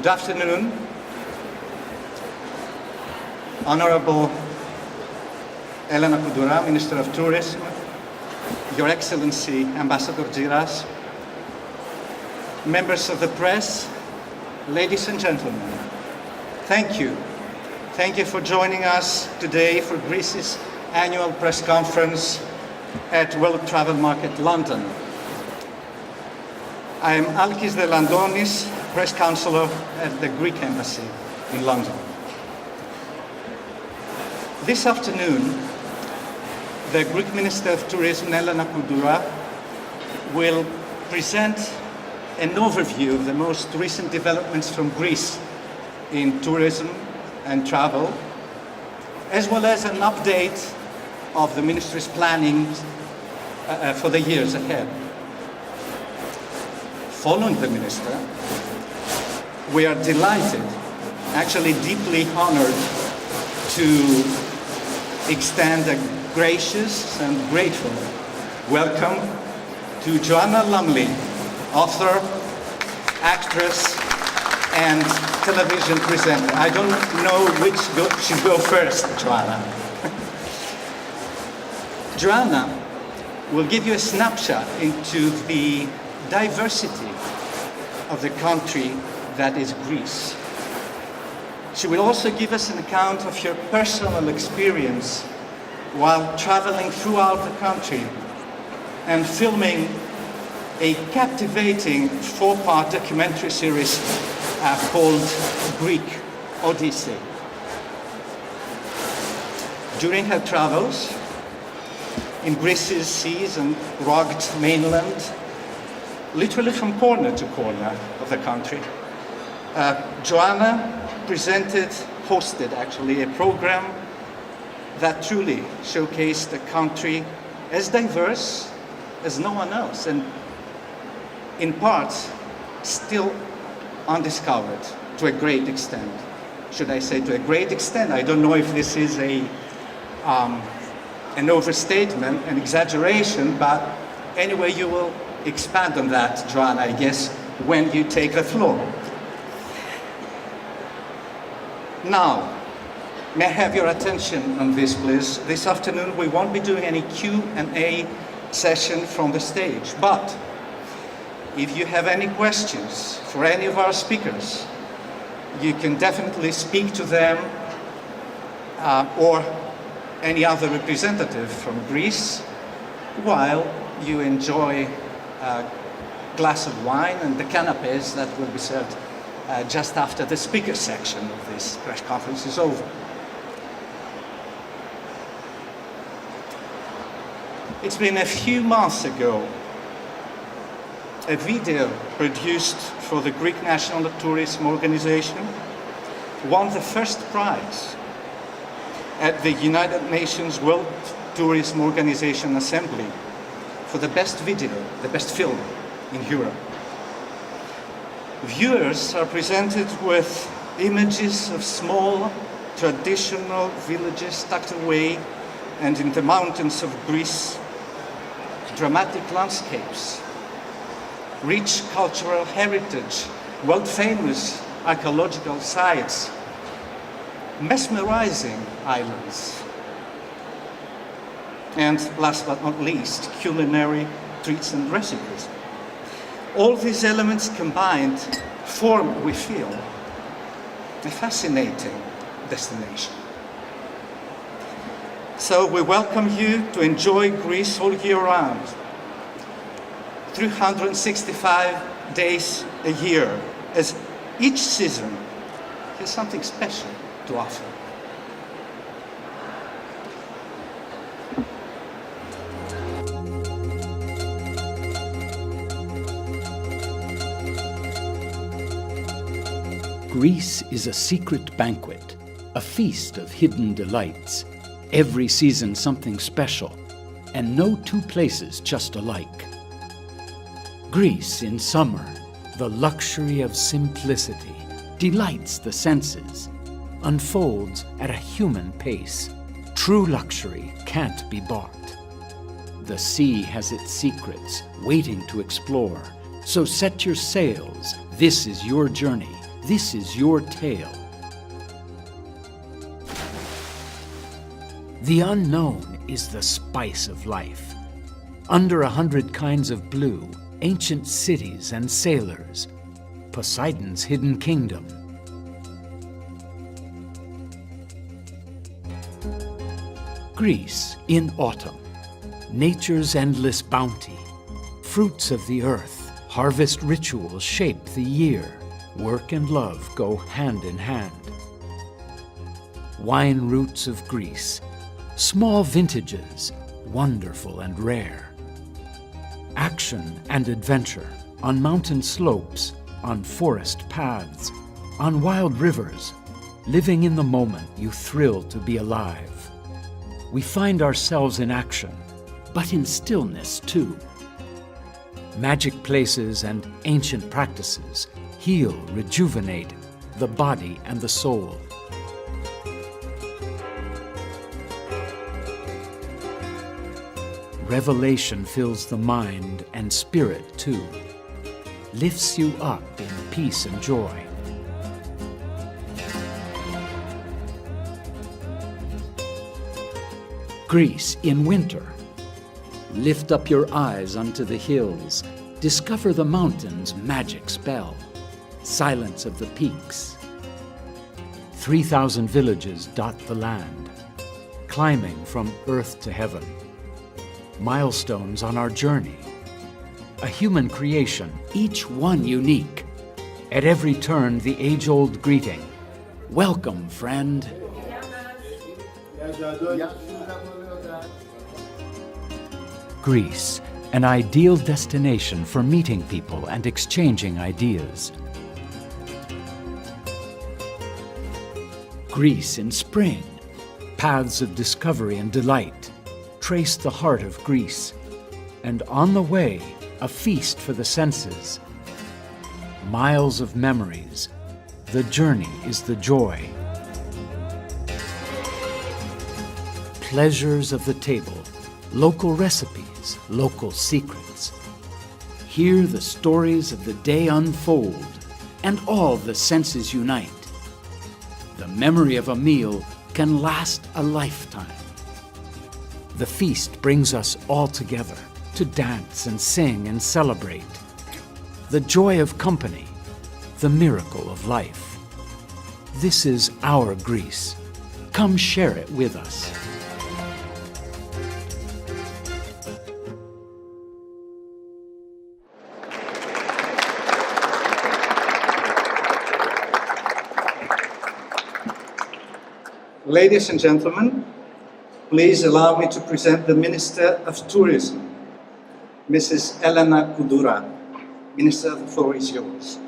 Good afternoon, Honorable Elena Koudoura, Minister of Tourism, Your Excellency Ambassador Giras, members of the press, ladies and gentlemen, thank you. Thank you for joining us today for Greece's annual press conference at World Travel Market London. I am Alkis Delandonis, Press Counselor at the Greek Embassy in London. This afternoon, the Greek Minister of Tourism, Elena Koudoura, will present an overview of the most recent developments from Greece in tourism and travel, as well as an update of the Ministry's planning for the years ahead. Following the Minister, we are delighted, actually deeply honored, to extend a gracious and grateful welcome to Joanna Lumley, author, actress, and television presenter. I don't know which should go first, Joanna. Joanna will give you a snapshot into the diversity of the country that is Greece. She will also give us an account of your personal experience while traveling throughout the country and filming a captivating 4-part documentary series called Greek Odyssey. During her travels in Greece's seas and rugged mainland, literally from corner to corner of the country, Joanna hosted actually a program that truly showcased a country as diverse as no one else, and in parts still undiscovered to a great extent. Should I say to a great extent? I don't know if this is an overstatement, an exaggeration, but anyway, you will expand on that, Joanna, I guess, when you take the floor. Now, may I have your attention on this, please? This afternoon, we won't be doing any Q&A session from the stage, but if you have any questions for any of our speakers, you can definitely speak to them or any other representative from Greece while you enjoy a glass of wine and the canapes that will be served just after the speaker section of this press conference is over. It's been a few months ago, a video produced for the Greek National Tourism Organization won the first prize at the United Nations World Tourism Organization Assembly for the best video, the best film in Europe. Viewers are presented with images of small, traditional villages tucked away and in the mountains of Greece, dramatic landscapes, rich cultural heritage, world-famous archaeological sites, mesmerizing islands, and last but not least, culinary treats and recipes. All these elements combined form, we feel, a fascinating destination. So we welcome you to enjoy Greece all year round, 365 days a year, as each season has something special to offer. Greece is a secret banquet, a feast of hidden delights. Every season something special, and no two places just alike. Greece in summer, the luxury of simplicity, delights the senses, unfolds at a human pace. True luxury can't be bought. The sea has its secrets waiting to explore, so set your sails. This is your journey This is your tale. The unknown is the spice of life. Under 100 kinds of blue, ancient cities and sailors, Poseidon's hidden kingdom. Greece in autumn, nature's endless bounty, fruits of the earth, harvest rituals shape the year, work and love go hand in hand. Wine roots of Greece, small vintages, wonderful and rare. Action and adventure on mountain slopes, on forest paths, on wild rivers, living in the moment you thrill to be alive. We find ourselves in action, but in stillness too. Magic places and ancient practices heal, rejuvenate the body and the soul. Revelation fills the mind and spirit too, lifts you up in peace and joy. Greece in winter. Lift up your eyes unto the hills, discover the mountains' magic spell, silence of the peaks. 3,000 villages dot the land, climbing from earth to heaven. Milestones on our journey, a human creation, each one unique. At every turn, the age-old greeting, welcome, friend. Greece, an ideal destination for meeting people and exchanging ideas. Greece in spring, paths of discovery and delight. Trace the heart of Greece, and on the way, a feast for the senses. Miles of memories, the journey is the joy. Pleasures of the table, local recipes, local secrets. Here the stories of the day unfold, and all the senses unite. The memory of a meal can last a lifetime. The feast brings us all together to dance and sing and celebrate. The joy of company, the miracle of life. This is our Greece. Come share it with us. Ladies and gentlemen, please allow me to present the Minister of Tourism, Mrs. Elena Kudura. Minister, the floor is yours.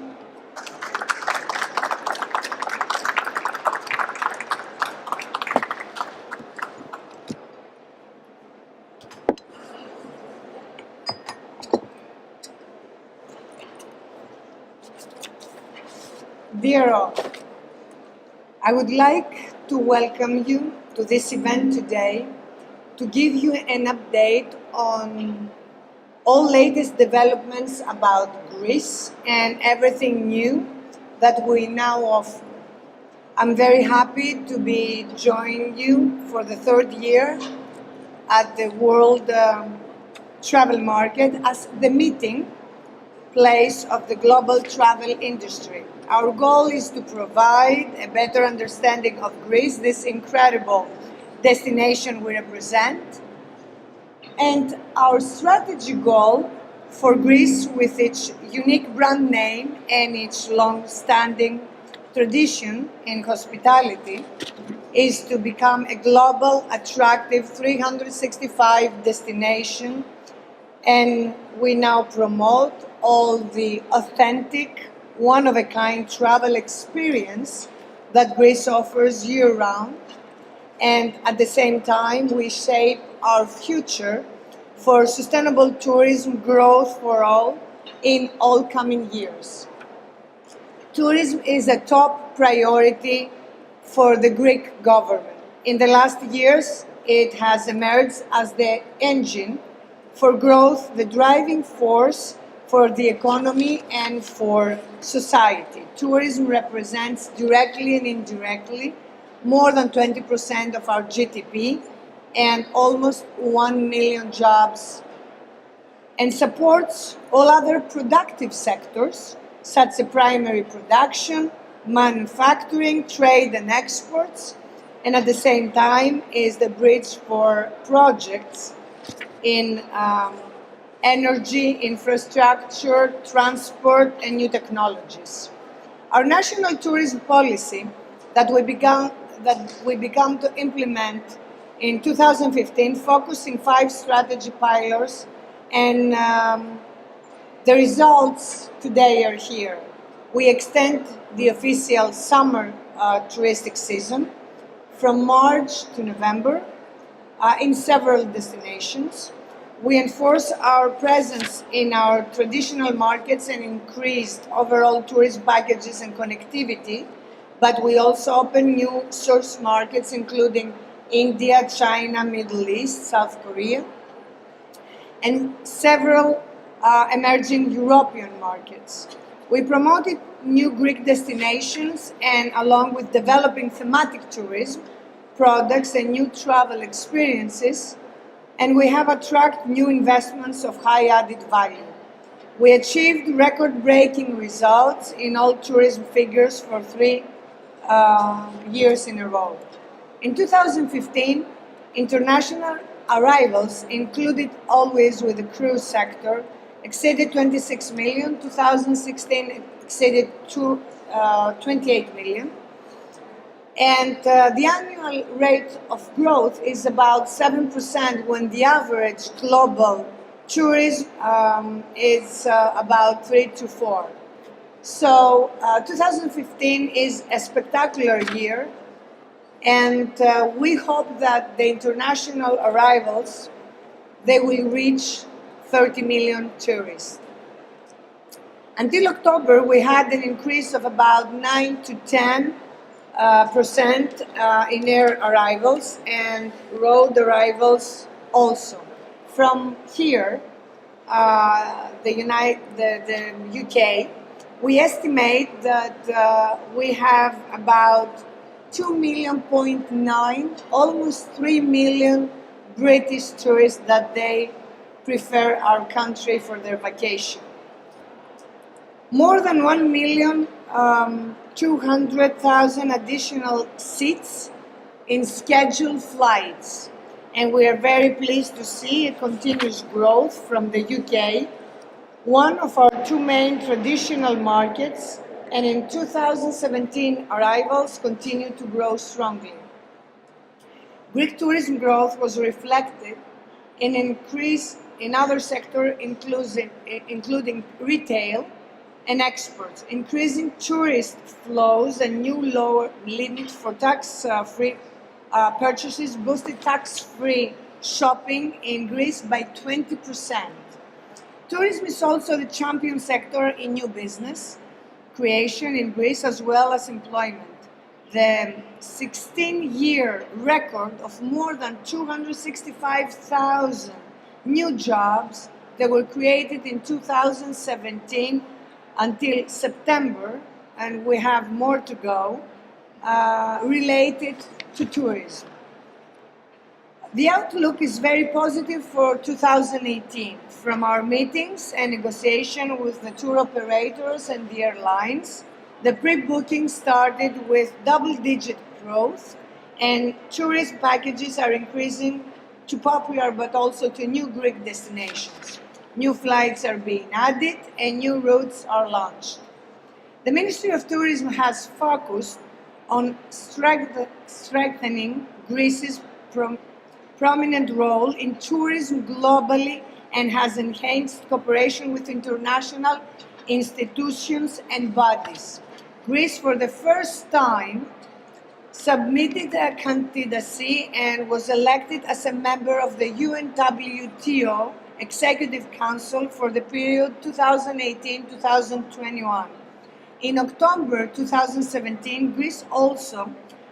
Dear all, I would like to welcome you to this event today to give you an update on all latest developments about Greece and everything new that we now offer. I'm very happy to be joining you for the third year at the World Travel Market as the meeting place of the global travel industry. Our goal is to provide a better understanding of Greece, this incredible destination we represent, and our strategy goal for Greece, with its unique brand name and its long-standing tradition in hospitality, is to become a global, attractive 365 destination, and we now promote all the authentic, one-of-a-kind travel experience that Greece offers year-round, and at the same time we shape our future for sustainable tourism growth for all in all coming years. Tourism is a top priority for the Greek government. In the last years, it has emerged as the engine for growth, the driving force for the economy and for society. Tourism represents directly and indirectly more than 20% of our GDP and almost 1 million jobs, and supports all other productive sectors such as primary production, manufacturing, trade and exports, and at the same time is the bridge for projects in energy, infrastructure, transport, and new technologies. Our national tourism policy that we began to implement in 2015, focusing 5 strategy pillars, and the results today are here. We extend the official summer touristic season from March to November in several destinations. We enforce our presence in our traditional markets and increased overall tourist packages and connectivity, but we also open new source markets including India, China, Middle East, South Korea, and several emerging European markets. We promoted new Greek destinations and along with developing thematic tourism, products and new travel experiences, and we have attracted new investments of high added value. We achieved record-breaking results in all tourism figures for 3 years in a row. In 2015, international arrivals, included always with the cruise sector, exceeded 26 million. 2016 exceeded 28 million. And the annual rate of growth is about 7% when the average global tourism is about 3 to 4. So 2015 is a spectacular year, and we hope that the international arrivals, they will reach 30 million tourists. Until October, we had an increase of about 9 to 10% in air arrivals and road arrivals also. From here, the UK, we estimate that we have about 2.9 million, almost 3 million British tourists that they prefer our country for their vacation. More than 1,200,000 additional seats in scheduled flights. And we are very pleased to see a continuous growth from the UK, one of our 2 main traditional markets, and in 2017 arrivals continue to grow strongly. Greek tourism growth was reflected in an increase in other sectors, including retail and exports, increasing tourist flows and new lower limit for tax-free purchases boosted tax-free shopping in Greece by 20%. Tourism is also the champion sector in new business creation in Greece as well as employment. The 16-year record of more than 265,000 new jobs that were created in 2017 until September, and we have more to go, related to tourism. The outlook is very positive for 2018. From our meetings and negotiation with the tour operators and the airlines, the pre-booking started with double-digit growth, and tourist packages are increasing to popular but also to new Greek destinations. New flights are being added and new routes are launched. The Ministry of Tourism has focused on strengthening Greece's prominent role in tourism globally and has enhanced cooperation with international institutions and bodies. Greece, for the first time, submitted a candidacy and was elected as a member of the UNWTO Executive Council for the period 2018-2021. In October 2017, Greece also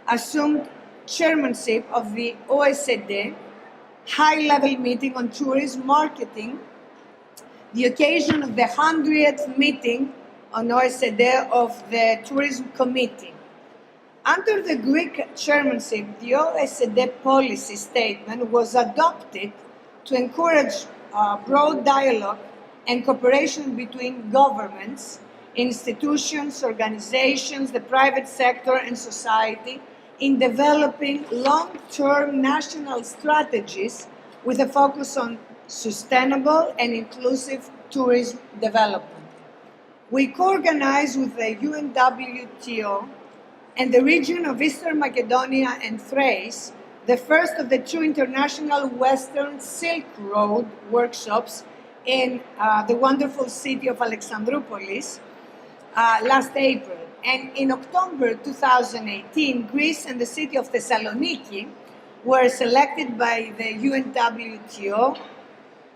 assumed chairmanship of the OECD high-level meeting on tourism marketing the occasion of the 100th meeting on OECD of the Tourism Committee. Under the Greek chairmanship, the OECD policy statement was adopted to encourage broad dialogue and cooperation between governments, institutions, organizations, the private sector, and society in developing long-term national strategies with a focus on sustainable and inclusive tourism development. We co-organize with the UNWTO and the region of Eastern Macedonia and Thrace the first of the two international Western Silk Road workshops in the wonderful city of Alexandroupolis last April. And in October 2018, Greece and the city of Thessaloniki were selected by the UNWTO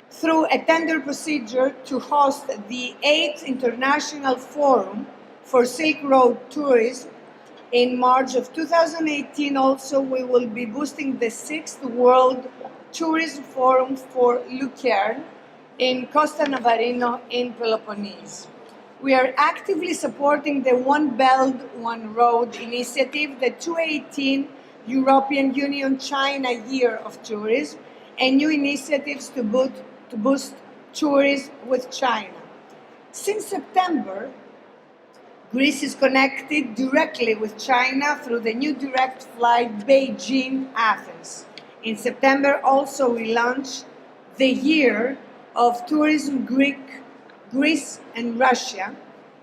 through a tender procedure to host the 8th International Forum for Silk Road Tourism. In March of 2018 also, we will be boosting the 6th World Tourism Forum for Lucerne in Costa Navarino in Peloponnese. We are actively supporting the One Belt, One Road initiative, the 2018 European Union China Year of Tourism, and new initiatives to boost tourism with China. Since September, Greece is connected directly with China through the new direct flight Beijing-Athens. In September also we launched the Year of Tourism Greece and Russia,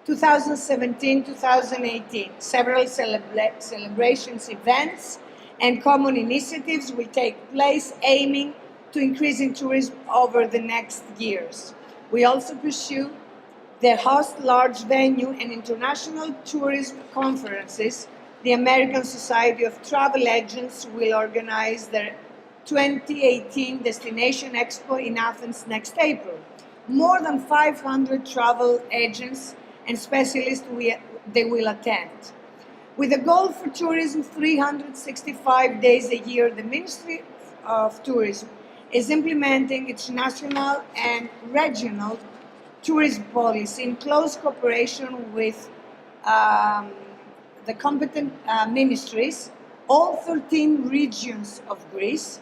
2017-2018. Several celebrations, events, and common initiatives will take place aiming to increasing tourism over the next years. We also pursue the host large venue and international tourism conferences. The American Society of Travel Agents will organize their 2018 Destination Expo in Athens next April. More than 500 travel agents and specialists they will attend. With a goal for tourism 365 days a year, the Ministry of Tourism is implementing its national and regional tourism policy in close cooperation with the competent ministries, all 13 regions of Greece,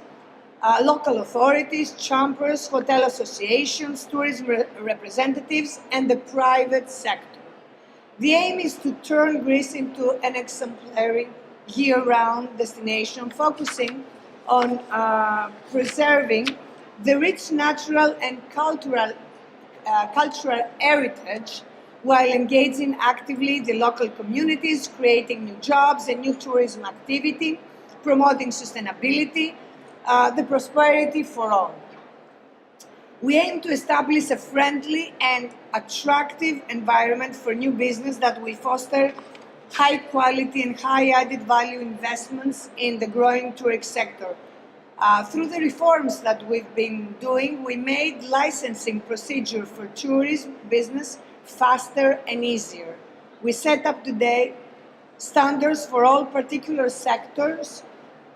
local authorities, chambers, hotel associations, tourism representatives, and the private sector. The aim is to turn Greece into an exemplary year-round destination, focusing on preserving the rich natural and cultural heritage while engaging actively the local communities, creating new jobs and new tourism activity, promoting sustainability, the prosperity for all. We aim to establish a friendly and attractive environment for new business that will foster high quality and high added value investments in the growing tourist sector. Through the reforms that we've been doing, we made licensing procedure for tourism business faster and easier. We set up today standards for all particular sectors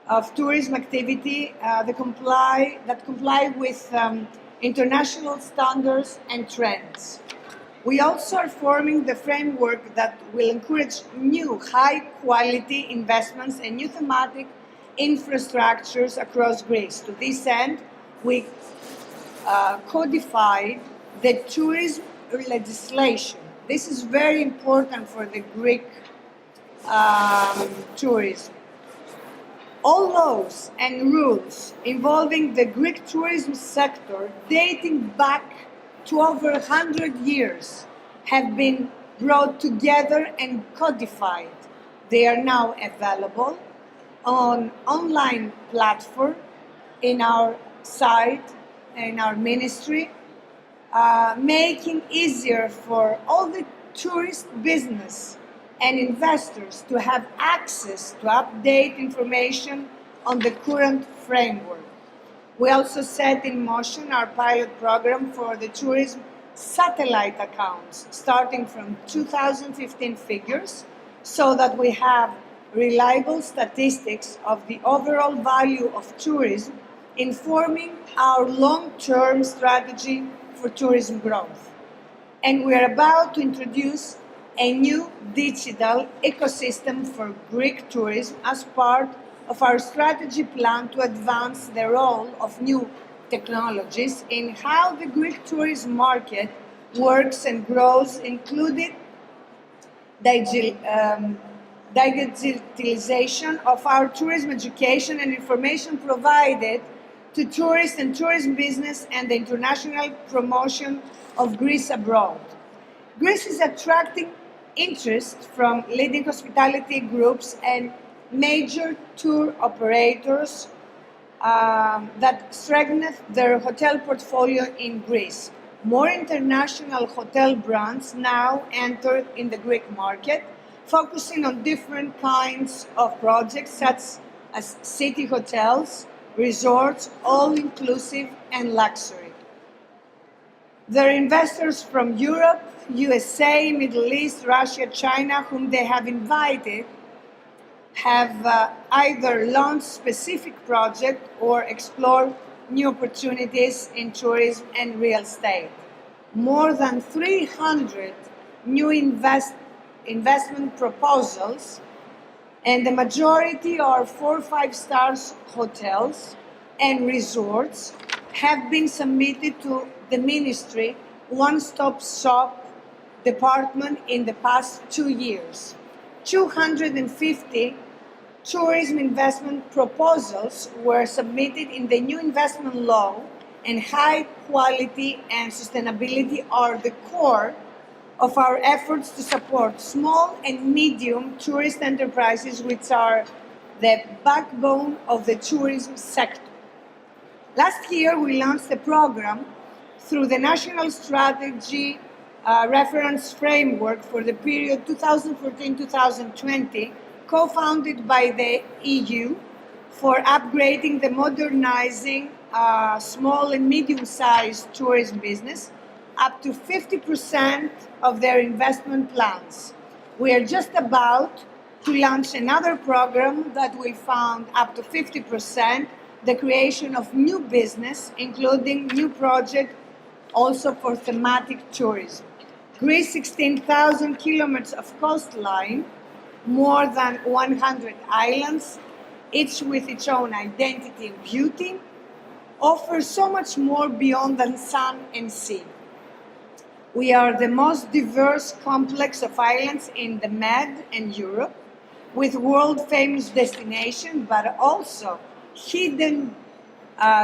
of tourism activity that comply with international standards and trends. We also are forming the framework that will encourage new high-quality investments and new thematic infrastructures across Greece. To this end, we codified the tourism legislation. This is very important for the Greek tourism. All laws and rules involving the Greek tourism sector dating back to over 100 years have been brought together and codified. They are now available on online platform in our site, in our ministry, making easier for all the tourist business and investors to have access to update information on the current framework. We also set in motion our pilot program for the tourism satellite accounts, starting from 2015 figures, so that we have reliable statistics of the overall value of tourism, informing our long-term strategy for tourism growth. And we are about to introduce a new digital ecosystem for Greek tourism as part of our strategy plan to advance the role of new technologies in how the Greek tourism market works and grows, including digitalization of our tourism education and information provided to tourists and tourism business and the international promotion of Greece abroad. Greece is attracting interest from leading hospitality groups and major tour operators that strengthen their hotel portfolio in Greece. More international hotel brands now enter in the Greek market, focusing on different kinds of projects such as city hotels, resorts, all-inclusive and luxury. There are investors from Europe, USA, Middle East, Russia, China, whom they have invited, have either launched specific projects or explored new opportunities in tourism and real estate. More than 300 new investment proposals, and the majority are 4 or 5 stars hotels and resorts, have been submitted to the Ministry One-Stop Shop Department in the past 2 years. 250 tourism investment proposals were submitted in the new investment law, and high quality and sustainability are the core of our efforts to support small and medium tourist enterprises, which are the backbone of the tourism sector. Last year, we launched a program through the National Strategy Reference Framework for the period 2014-2020, co-founded by the EU, for upgrading the modernizing small and medium-sized tourism business up to 50% of their investment plans. We are just about to launch another program that will fund up to 50% the creation of new business, including new projects also for thematic tourism. Greece, 16,000 kilometers of coastline, more than 100 islands, each with its own identity and beauty, offers so much more beyond than sun and sea. We are the most diverse complex of islands in the Med and Europe, with world-famous destinations, but also hidden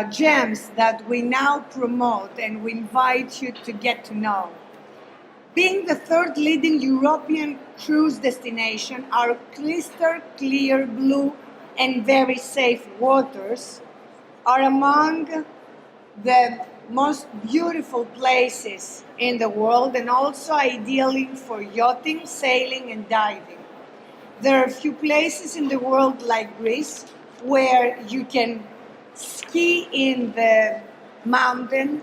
gems that we now promote and we invite you to get to know. Being the third leading European cruise destination, our crystal clear blue and very safe waters are among the most beautiful places in the world, and also ideally for yachting, sailing and diving. There are few places in the world like Greece where you can ski in the mountain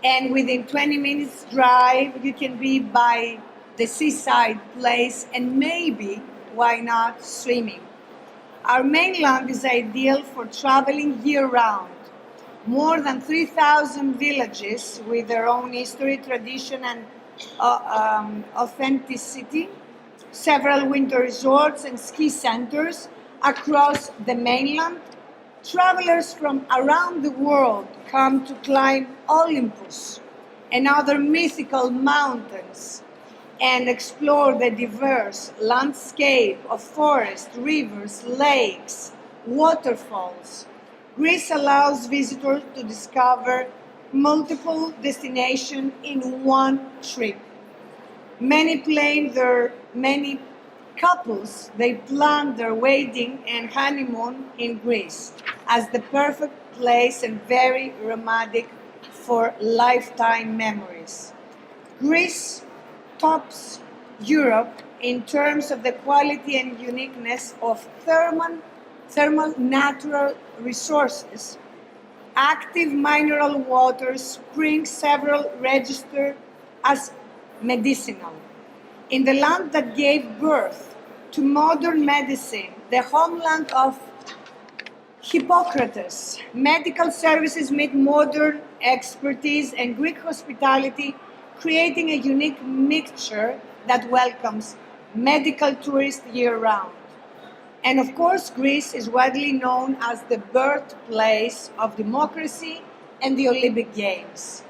and within 20 minutes drive you can be by the seaside place, and maybe, why not, swimming. Our mainland is ideal for traveling year-round. More than 3,000 villages with their own history, tradition and authenticity, several winter resorts and ski centers across the mainland. Travelers from around the world come to climb Olympus and other mythical mountains and explore the diverse landscape of forests, rivers, lakes, waterfalls. Greece allows visitors to discover multiple destinations in one trip. Many couples, they plan their wedding and honeymoon in Greece as the perfect place and very romantic for lifetime memories. Greece tops Europe in terms of the quality and uniqueness of thermal natural resources, active mineral waters, springs, several registered as medicinal. In the land that gave birth to modern medicine, the homeland of Hippocrates, medical services meet modern expertise and Greek hospitality, creating a unique mixture that welcomes medical tourists year-round. And of course, Greece is widely known as the birthplace of democracy and the Olympic Games,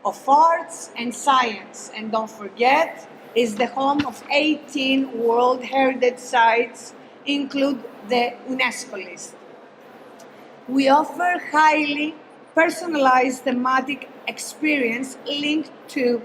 of arts and science. And don't forget, is the home of 18 World Heritage Sites, include the UNESCO list. We offer highly personalized thematic experience linked to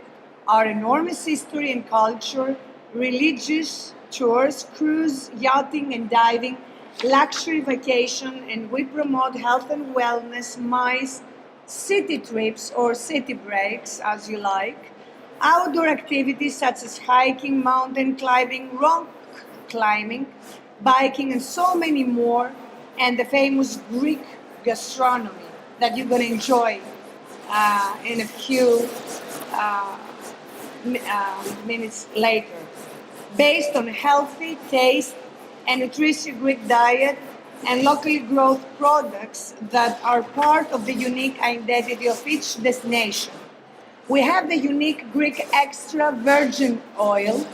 our enormous history and culture, religious tours, cruise, yachting and diving, luxury vacation, and we promote health and wellness, MICE, city trips or city breaks, as you like, outdoor activities such as hiking, mountain climbing, rock climbing, biking, and so many more, and the famous Greek gastronomy that you're going to enjoy in a few minutes later. Based on healthy taste and nutritious Greek diet and locally grown products that are part of the unique identity of each destination. We have the unique Greek extra virgin oil,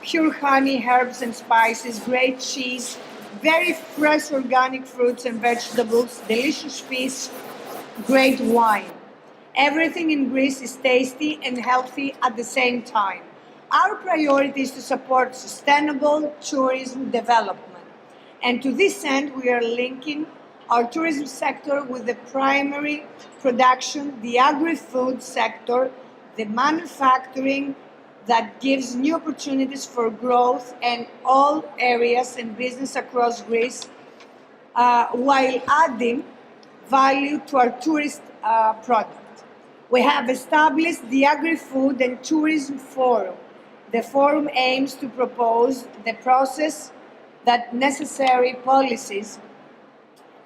pure honey, herbs and spices, great cheese, very fresh organic fruits and vegetables, delicious fish, great wine. Everything in Greece is tasty and healthy at the same time. Our priority is to support sustainable tourism development. And to this end, we are linking our tourism sector with the primary production, the agri-food sector, the manufacturing that gives new opportunities for growth in all areas and business across Greece, while adding value to our tourist product. We have established the Agri-Food and Tourism Forum. The forum aims to propose the process that necessary policies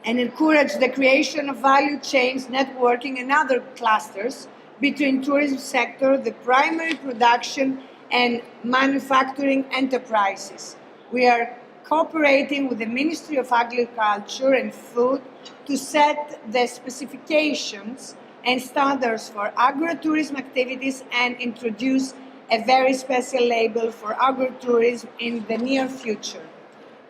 and encourage the creation of value chains, networking, and other clusters between tourism sector, the primary production, and manufacturing enterprises. We are cooperating with the Ministry of Agriculture and Food to set the specifications and standards for agritourism activities and introduce a very special label for agritourism in the near future.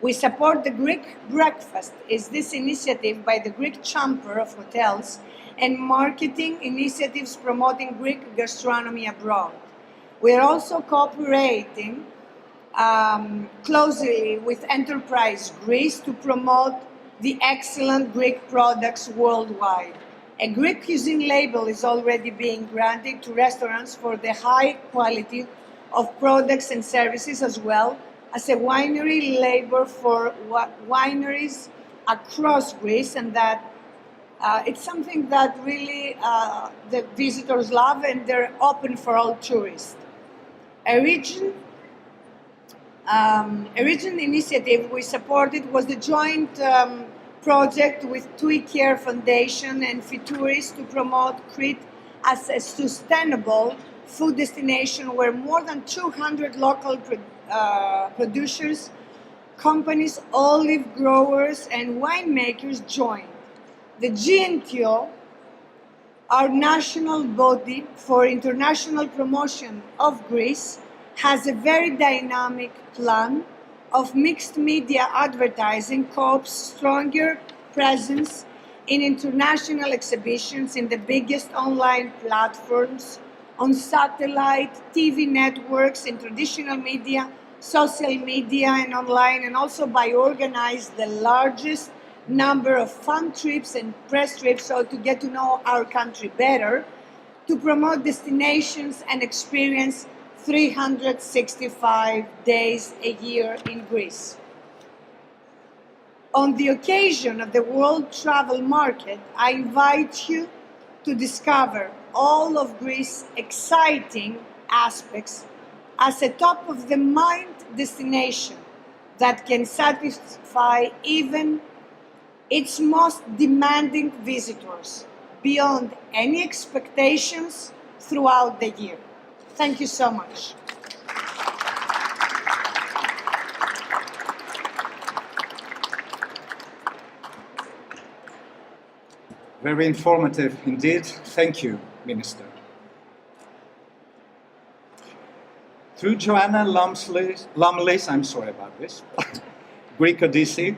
We support the Greek Breakfast, is this initiative by the Greek Chamber of Hotels and marketing initiatives promoting Greek gastronomy abroad. We are also cooperating closely with Enterprise Greece to promote the excellent Greek products worldwide. A Greek cuisine label is already being granted to restaurants for the high quality of products and services, as well as a winery label for wineries across Greece, and that it's something that really the visitors love, and they're open for all tourists. A region initiative we supported was the joint project with TUI Care Foundation and Fituris to promote Crete as a sustainable food destination where more than 200 local producers, companies, olive growers, and winemakers joined. The GNTO, our national body for international promotion of Greece, has a very dynamic plan of mixed media advertising, co-ops, stronger presence in international exhibitions in the biggest online platforms, on satellite, TV networks, in traditional media, social media and online, and also by organizing the largest number of fun trips and press trips, so to get to know our country better, to promote destinations and experience 365 days a year in Greece. On the occasion of the World Travel Market, I invite you to discover all of Greece's exciting aspects as a top-of-the-mind destination that can satisfy even its most demanding visitors beyond any expectations throughout the year. Thank you so much. Very informative indeed. Thank you, Minister. Through Joanna Lumley's, I'm sorry about this, Greek Odyssey,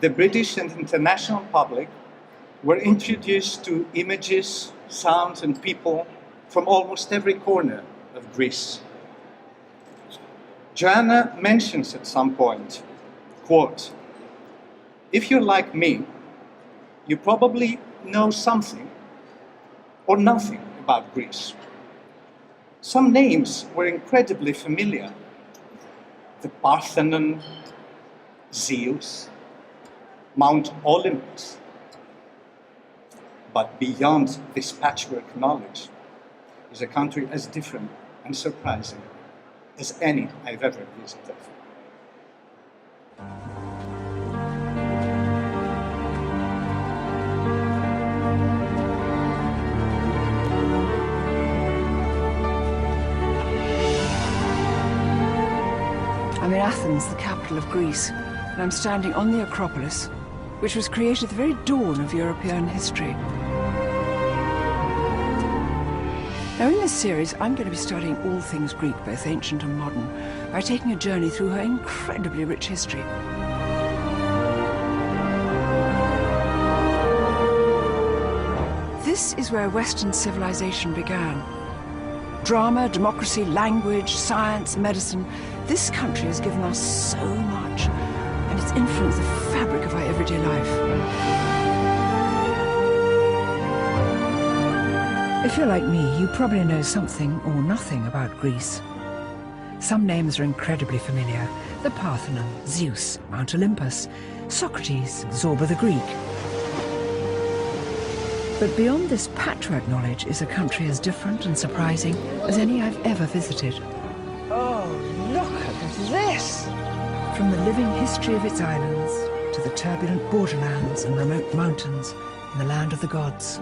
the British and international public were introduced to images, sounds, and people from almost every corner of Greece. Joanna mentions at some point, quote, "If you're like me, you probably know something or nothing about Greece. Some names were incredibly familiar. The Parthenon, Zeus, Mount Olympus. But beyond this patchwork knowledge is a country as different and surprising as any I've ever visited." I'm in Athens, the capital of Greece, and I'm standing on the Acropolis, which was created at the very dawn of European history. Now, in this series, I'm going to be studying all things Greek, both ancient and modern, by taking a journey through her incredibly rich history. This is where Western civilization began. Drama, democracy, language, science, medicine. This country has given us so much, and it's influenced the fabric of our everyday life. If you're like me, you probably know something or nothing about Greece. Some names are incredibly familiar. The Parthenon, Zeus, Mount Olympus, Socrates, Zorba the Greek. But beyond this patchwork knowledge is a country as different and surprising as any I've ever visited. Oh, look at this! From the living history of its islands to the turbulent borderlands and remote mountains in the land of the gods.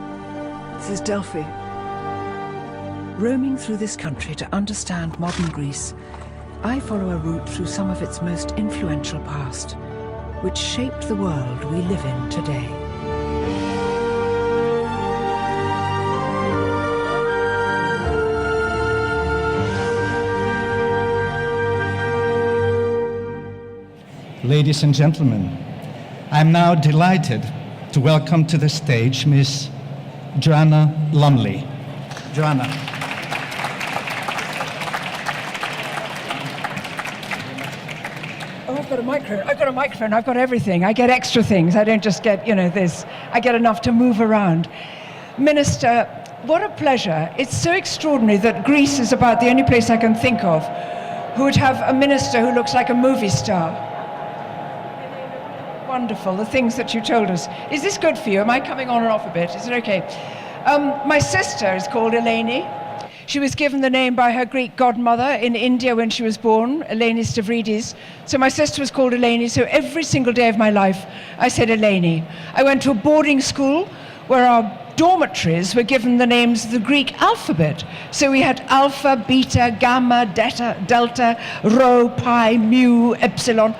This is Delphi. Roaming through this country to understand modern Greece, I follow a route through some of its most influential past, which shaped the world we live in today. Ladies and gentlemen, I'm now delighted to welcome to the stage Miss Joanna Lumley. Joanna. Oh, I've got a microphone, I've got everything. I get extra things. I don't just get, this. I get enough to move around. Minister, what a pleasure. It's so extraordinary that Greece is about the only place I can think of who would have a minister who looks like a movie star. Wonderful, the things that you told us. Is this good for you? Am I coming on and off a bit? Is it okay? My sister is called Eleni. She was given the name by her Greek godmother in India when she was born, Eleni Stavridis. So my sister was called Eleni, so every single day of my life I said Eleni. I went to a boarding school where our dormitories were given the names of the Greek alphabet. So we had alpha, beta, gamma, delta, rho, pi, mu, epsilon.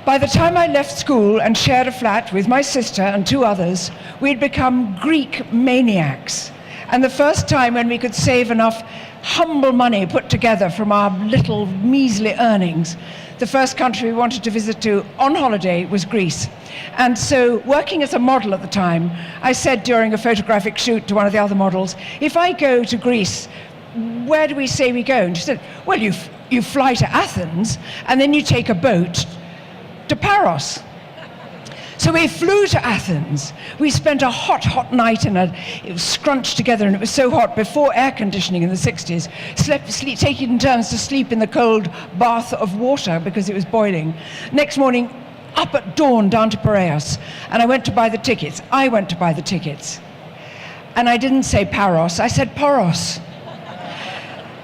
By the time I left school and shared a flat with my sister and two others, we'd become Greek maniacs. And the first time when we could save enough humble money put together from our little measly earnings, the first country we wanted to visit to on holiday was Greece. And so, working as a model at the time, I said during a photographic shoot to one of the other models, if I go to Greece, where do we say we go? And she said, well, you fly to Athens, and then you take a boat to Paros. So we flew to Athens. We spent a hot night it was scrunched together, and it was so hot before air conditioning in the 60s, taking turns to sleep in the cold bath of water because it was boiling. Next morning, up at dawn down to Piraeus, and I went to buy the tickets. And I didn't say Paros, I said Poros.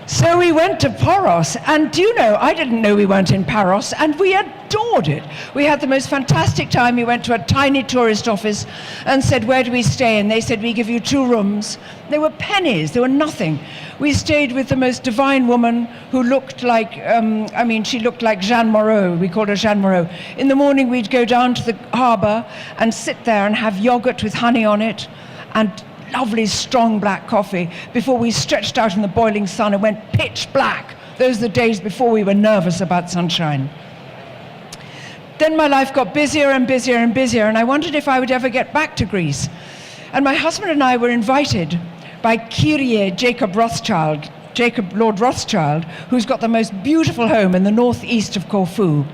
So we went to Poros, and do you know, I didn't know we weren't in Paros, and we adored adored it. We had the most fantastic time. We went to a tiny tourist office and said, where do we stay? And they said, we give you 2 rooms. They were pennies, they were nothing. We stayed with the most divine woman who looked like, she looked like Jeanne Moreau. We called her Jeanne Moreau. In the morning, we'd go down to the harbour and sit there and have yogurt with honey on it and lovely strong black coffee before we stretched out in the boiling sun and went pitch black. Those are the days before we were nervous about sunshine. Then my life got busier and busier and busier, and I wondered if I would ever get back to Greece. And my husband and I were invited by Kyrie Jacob Lord Rothschild, who's got the most beautiful home in the northeast of Corfu.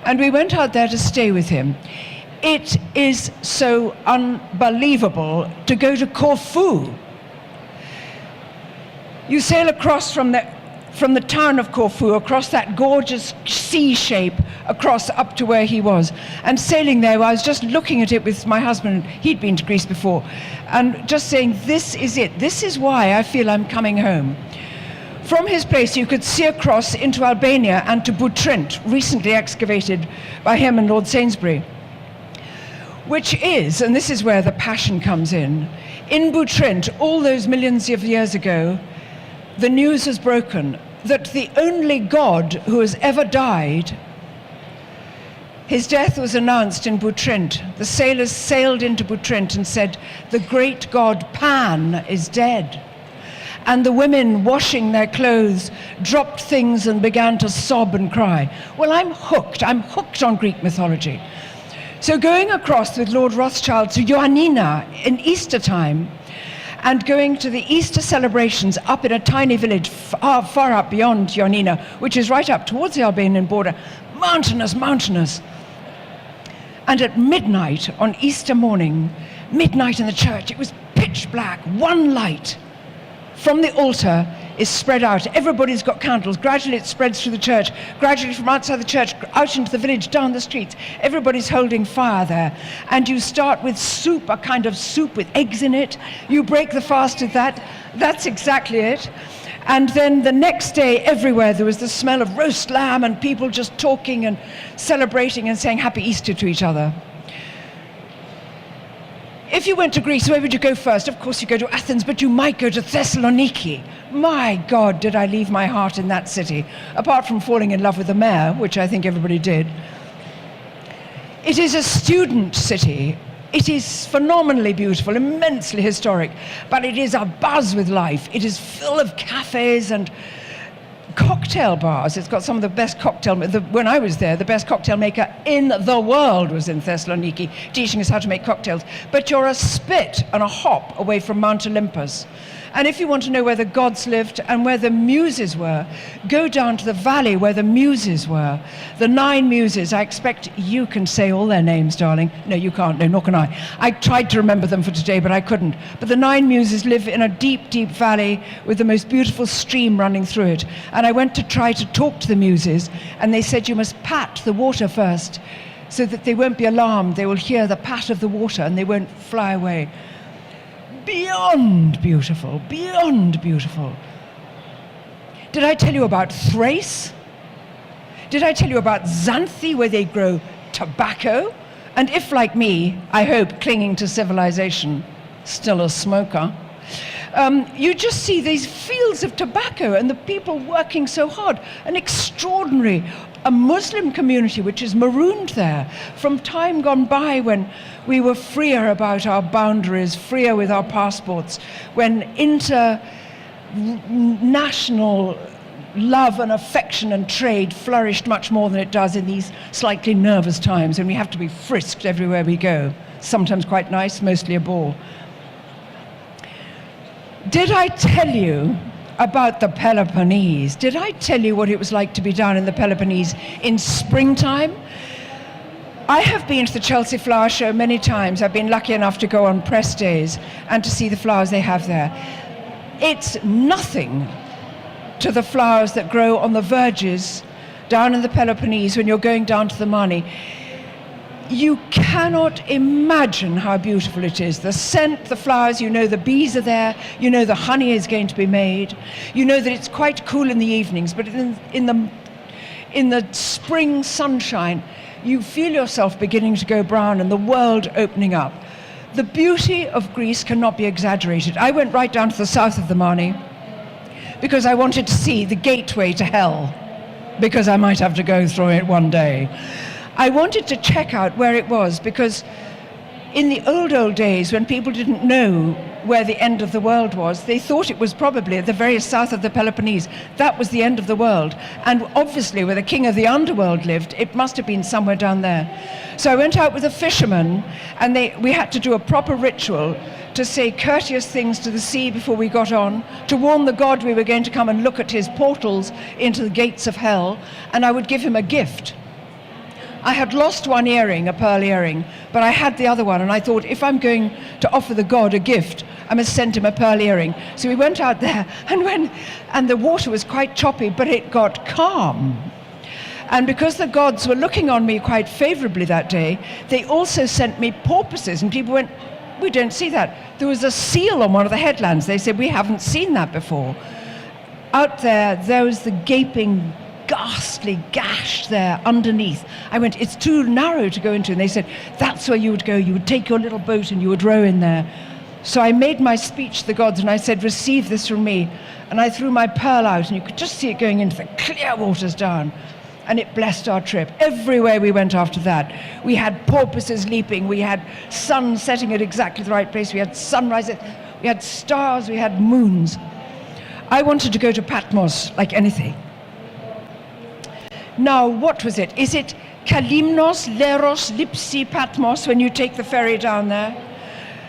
And we went out there to stay with him. It is so unbelievable to go to Corfu. You sail across from the town of Corfu, across that gorgeous sea shape, across up to where he was. And sailing there, I was just looking at it with my husband. He'd been to Greece before. And just saying, this is it. This is why I feel I'm coming home. From his place, you could see across into Albania and to Butrint, recently excavated by him and Lord Sainsbury. Which is, and this is where the passion comes in Butrint, all those millions of years ago, the news has broken that the only god who has ever died, his death was announced in Butrint. The sailors sailed into Butrint and said, the great god Pan is dead. And the women washing their clothes dropped things and began to sob and cry. Well, I'm hooked on Greek mythology. So going across with Lord Rothschild to Ioannina in Easter time, and going to the Easter celebrations up in a tiny village far up beyond Ioannina, which is right up towards the Albanian border, mountainous. And at midnight on Easter morning, midnight in the church, it was pitch black, one light from the altar is spread out. Everybody's got candles. Gradually it spreads through the church. Gradually from outside the church, out into the village, down the streets. Everybody's holding fire there. And you start with soup, a kind of soup with eggs in it. You break the fast with that. That's exactly it. And then the next day, everywhere, there was the smell of roast lamb and people just talking and celebrating and saying Happy Easter to each other. If you went to Greece, where would you go first? Of course, you go to Athens, but you might go to Thessaloniki. My God, did I leave my heart in that city, apart from falling in love with the mayor, which I think everybody did. It is a student city. It is phenomenally beautiful, immensely historic, but it is abuzz with life. It is full of cafes and cocktail bars. It's got some of the best when I was there, the best cocktail maker in the world was in Thessaloniki, teaching us how to make cocktails. But you're a spit and a hop away from Mount Olympus. And if you want to know where the gods lived and where the muses were, go down to the valley where the muses were. The 9 muses, I expect you can say all their names, darling. No, you can't, no, nor can I. I tried to remember them for today, but I couldn't. But the 9 muses live in a deep, deep valley with the most beautiful stream running through it. And I went to try to talk to the muses, and they said you must pat the water first, so that they won't be alarmed. They will hear the pat of the water, and they won't fly away. Beyond beautiful, beyond beautiful. Did I tell you about Thrace? Did I tell you about Xanthi, where they grow tobacco? And if, like me, I hope, clinging to civilization, still a smoker, you just see these fields of tobacco and the people working so hard. An extraordinary, a Muslim community which is marooned there from time gone by when we were freer about our boundaries, freer with our passports, when international love and affection and trade flourished much more than it does in these slightly nervous times, and we have to be frisked everywhere we go. Sometimes quite nice, mostly a bore. Did I tell you about the Peloponnese? Did I tell you what it was like to be down in the Peloponnese in springtime? I have been to the Chelsea Flower Show many times. I've been lucky enough to go on press days and to see the flowers they have there. It's nothing to the flowers that grow on the verges down in the Peloponnese when you're going down to the Mani. You cannot imagine how beautiful it is. The scent, the flowers, you know the bees are there, you know the honey is going to be made, you know that it's quite cool in the evenings, but in the spring sunshine, You feel yourself beginning to go brown and the world opening up. The beauty of Greece cannot be exaggerated. I went right down to the south of the Marne because I wanted to see the gateway to hell, because I might have to go through it one day. I wanted to check out where it was, because in the old days, when people didn't know where the end of the world was, they thought it was probably at the very south of the Peloponnese. That was the end of the world. And obviously, where the king of the underworld lived, it must have been somewhere down there. So I went out with a fisherman, and we had to do a proper ritual to say courteous things to the sea before we got on, to warn the god we were going to come and look at his portals into the gates of hell, and I would give him a gift. I had lost one earring, a pearl earring, but I had the other one, and I thought, if I'm going to offer the god a gift, I must send him a pearl earring. So we went out there, and the water was quite choppy, but it got calm. And because the gods were looking on me quite favorably that day, they also sent me porpoises, and people went, we don't see that. There was a seal on one of the headlands. They said, we haven't seen that before. Out there was the gaping, ghastly gash there underneath. I went, it's too narrow to go into. And they said, that's where you would go. You would take your little boat and you would row in there. So I made my speech to the gods, and I said, receive this from me. And I threw my pearl out, and you could just see it going into the clear waters down. And it blessed our trip. Everywhere we went after that, we had porpoises leaping, we had sun setting at exactly the right place, we had sunrises, we had stars, we had moons. I wanted to go to Patmos like anything. Now, what was it? Is it Kalimnos, Leros, Lipsi, Patmos, when you take the ferry down there?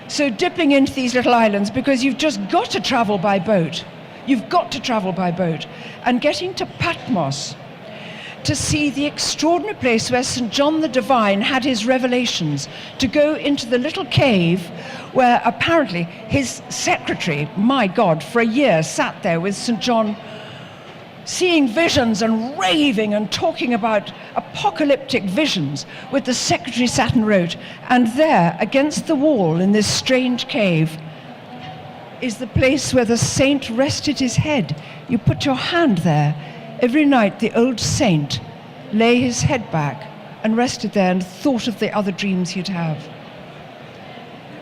So dipping into these little islands, because you've just got to travel by boat. You've got to travel by boat. And getting to Patmos, to see the extraordinary place where St. John the Divine had his revelations, to go into the little cave where apparently his secretary, my God, for a year sat there with St. John, seeing visions and raving and talking about apocalyptic visions, with the secretary sat and wrote. And there, against the wall in this strange cave, is the place where the saint rested his head. You put your hand there. Every night the old saint lay his head back and rested there and thought of the other dreams he'd have.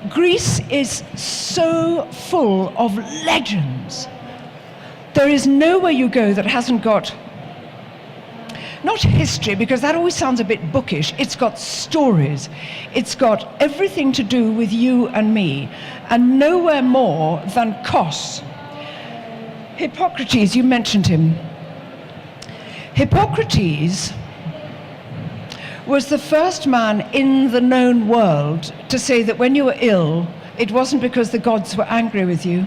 Greece is so full of legends. There is nowhere you go that hasn't got, not history, because that always sounds a bit bookish. It's got stories. It's got everything to do with you and me, and nowhere more than Kos. Hippocrates, you mentioned him. Hippocrates was the first man in the known world to say that when you were ill, it wasn't because the gods were angry with you,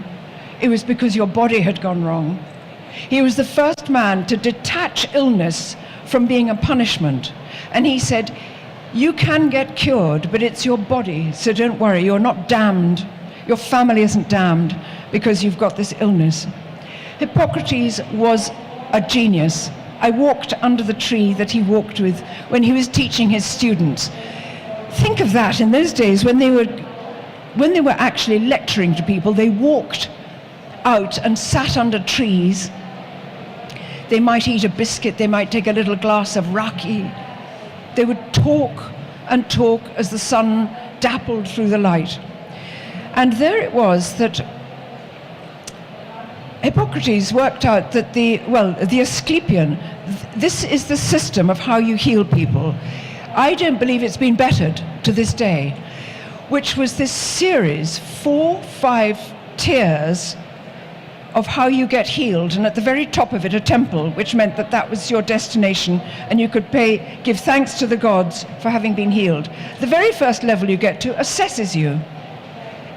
it was because your body had gone wrong. He was the first man to detach illness from being a punishment. And he said, you can get cured, but it's your body, so don't worry, you're not damned. Your family isn't damned because you've got this illness. Hippocrates was a genius. I walked under the tree that he walked with when he was teaching his students. Think of that, in those days when they were actually lecturing to people, they walked out and sat under trees. They might eat a biscuit, they might take a little glass of raki. They would talk and talk as the sun dappled through the light. And there it was that Hippocrates worked out that the Asclepian, this is the system of how you heal people. I don't believe it's been bettered to this day, which was this series, 4-5 tiers of how you get healed, and at the very top of it a temple, which meant that that was your destination, and you could give thanks to the gods for having been healed. The very first level you get to assesses you.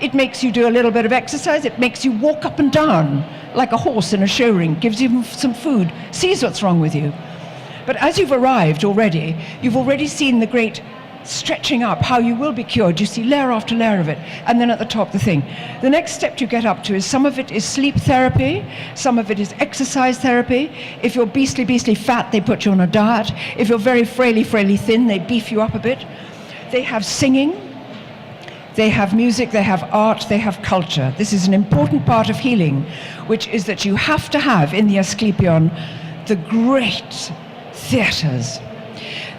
It makes you do a little bit of exercise, it makes you walk up and down like a horse in a show ring, gives you some food, sees what's wrong with you. But as you've arrived already, you've already seen the great stretching up, how you will be cured. You see layer after layer of it, and then at the top the thing. The next step you get up to is, some of it is sleep therapy, some of it is exercise therapy. If you're beastly fat, they put you on a diet. If you're very frailly thin, they beef you up a bit. They have singing, they have music, they have art, they have culture. This is an important part of healing, which is that you have to have in the Asclepion the great theatres.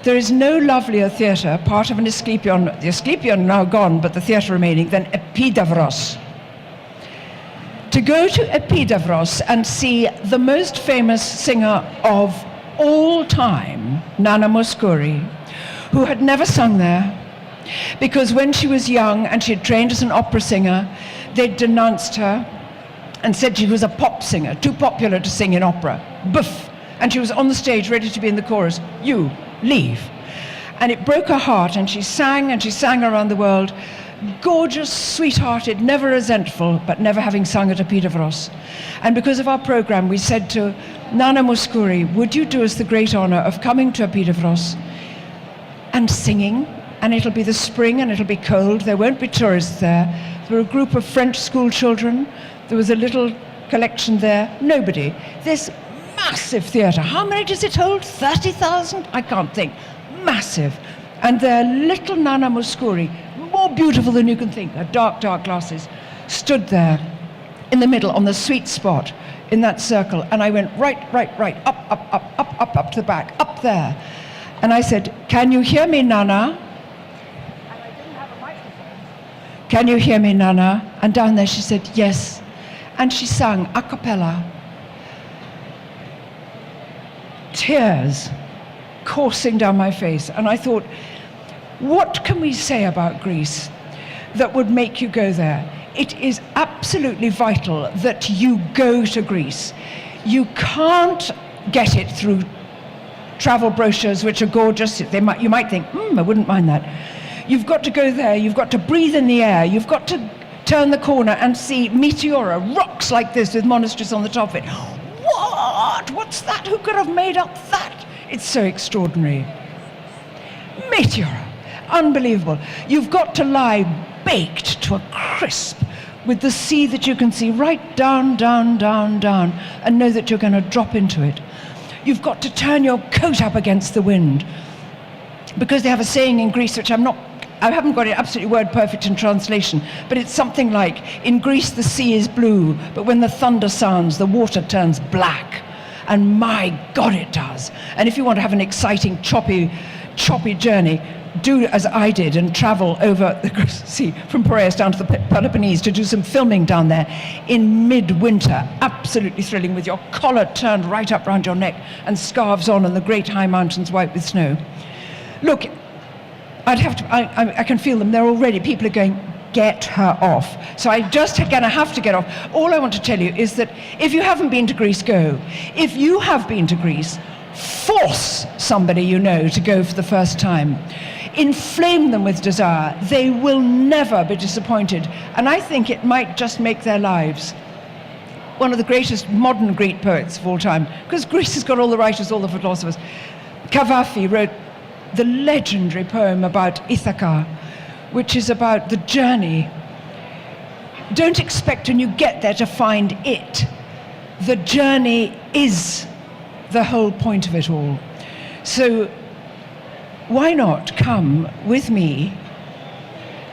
There is no lovelier theatre, part of an Asclepion, the Asclepion now gone, but the theatre remaining, than Epidavros. To go to Epidavros and see the most famous singer of all time, Nana Mouskouri, who had never sung there, because when she was young and she had trained as an opera singer, they'd denounced her and said she was a pop singer, too popular to sing in opera. Buff! And she was on the stage ready to be in the chorus. You, leave. And it broke her heart, and she sang around the world, gorgeous, sweethearted, never resentful, but never having sung at Epidavros. And because of our program, we said to Nana Mouskouri, would you do us the great honor of coming to Epidavros and singing? And it'll be the spring and it'll be cold. There won't be tourists there. There were a group of French school children. There was a little collection there. Nobody. This massive theatre. How many does it hold? 30,000? I can't think. Massive. And their little Nana Mouskouri, more beautiful than you can think, her dark, dark glasses, stood there in the middle on the sweet spot in that circle. And I went right, up to the back, up there. And I said, can you hear me, Nana? And I didn't have a microphone. Can you hear me, Nana? And down there she said, yes. And she sang a cappella. Tears coursing down my face. And I thought, what can we say about Greece that would make you go there? It is absolutely vital that you go to Greece. You can't get it through travel brochures, which are gorgeous. You might think, I wouldn't mind that. You've got to go there. You've got to breathe in the air. You've got to turn the corner and see Meteora, rocks like this with monasteries on the top of it. What? What's that? Who could have made up that? It's so extraordinary. Meteora. Unbelievable. You've got to lie baked to a crisp with the sea that you can see right down, down, down, down, and know that you're going to drop into it. You've got to turn your coat up against the wind, because they have a saying in Greece, which I haven't got it absolutely word perfect in translation, but it's something like, in Greece the sea is blue, but when the thunder sounds, the water turns black. And my God, it does. And if you want to have an exciting, choppy journey, do as I did and travel over the sea from Piraeus down to the Peloponnese to do some filming down there in midwinter, absolutely thrilling, with your collar turned right up round your neck and scarves on and the great high mountains white with snow. Look, I can feel them. They're already, people are going, get her off. So I'm just going to have to get off. All I want to tell you is that if you haven't been to Greece, go. If you have been to Greece, force somebody you know to go for the first time. Inflame them with desire. They will never be disappointed. And I think it might just make their lives. One of the greatest modern Greek poets of all time, because Greece has got all the writers, all the philosophers. Cavafy wrote the legendary poem about Ithaca, which is about the journey. Don't expect when you get there to find it. The journey is the whole point of it all. So why not come with me?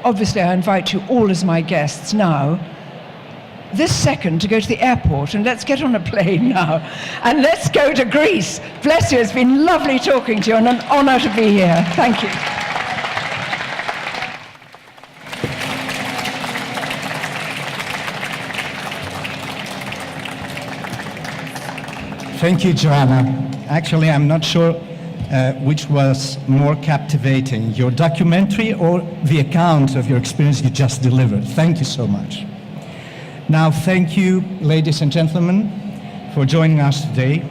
Obviously, I invite you all as my guests now, this second, to go to the airport, and let's get on a plane now, and let's go to Greece. Bless you, it's been lovely talking to you, and an honor to be here. Thank you. Thank you, Joanna. Actually, I'm not sure which was more captivating, your documentary or the account of your experience you just delivered. Thank you so much. Now, thank you, ladies and gentlemen, for joining us today.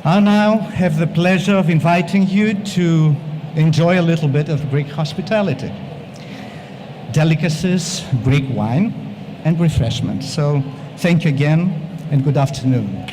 I now have the pleasure of inviting you to enjoy a little bit of Greek hospitality. Delicacies, Greek wine, and refreshments. So thank you again, and good afternoon.